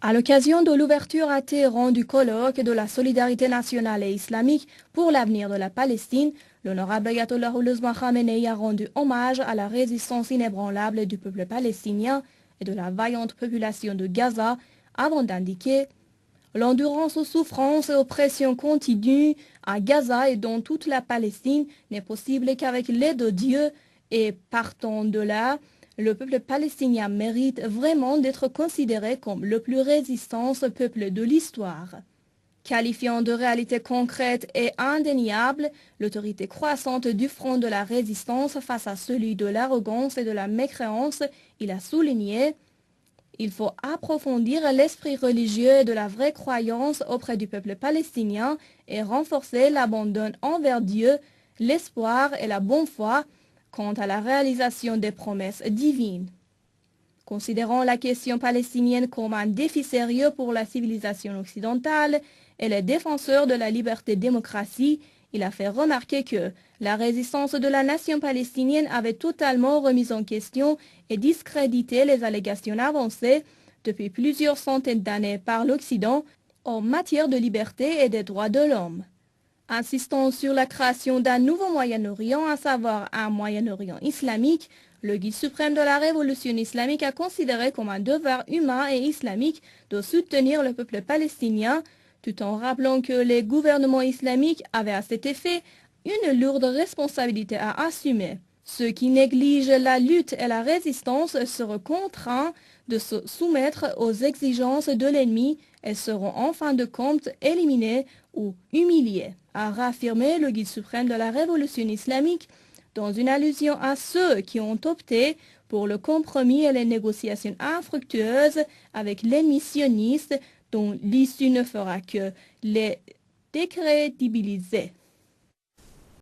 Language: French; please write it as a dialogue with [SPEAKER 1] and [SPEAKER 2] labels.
[SPEAKER 1] À l'occasion de l'ouverture à Téhéran du colloque de la solidarité nationale et islamique pour l'avenir de la Palestine, l'honorable Ayatollah Ousmane Khamenei a rendu hommage à la résistance inébranlable du peuple palestinien et de la vaillante population de Gaza avant d'indiquer: l'endurance aux souffrances et aux pressions continues à Gaza et dans toute la Palestine n'est possible qu'avec l'aide de Dieu, et partant de là, le peuple palestinien mérite vraiment d'être considéré comme le plus résistant peuple de l'histoire. Qualifiant de réalité concrète et indéniable l'autorité croissante du front de la résistance face à celui de l'arrogance et de la mécréance, il a souligné: il faut approfondir l'esprit religieux et de la vraie croyance auprès du peuple palestinien et renforcer l'abandon envers Dieu, l'espoir et la bonne foi quant à la réalisation des promesses divines. Considérant la question palestinienne comme un défi sérieux pour la civilisation occidentale et les défenseurs de la liberté-démocratie, il a fait remarquer que la résistance de la nation palestinienne avait totalement remis en question et discrédité les allégations avancées depuis plusieurs centaines d'années par l'Occident en matière de liberté et des droits de l'homme. Insistant sur la création d'un nouveau Moyen-Orient, à savoir un Moyen-Orient islamique, le guide suprême de la révolution islamique a considéré comme un devoir humain et islamique de soutenir le peuple palestinien, tout en rappelant que les gouvernements islamiques avaient à cet effet une lourde responsabilité à assumer. Ceux qui négligent la lutte et la résistance seront contraints de se soumettre aux exigences de l'ennemi et seront en fin de compte éliminés ou humiliés, a réaffirmé le guide suprême de la révolution islamique dans une allusion à ceux qui ont opté pour le compromis et les négociations infructueuses avec l'ennemi sioniste, dont l'issue ne fera que les décrédibiliser.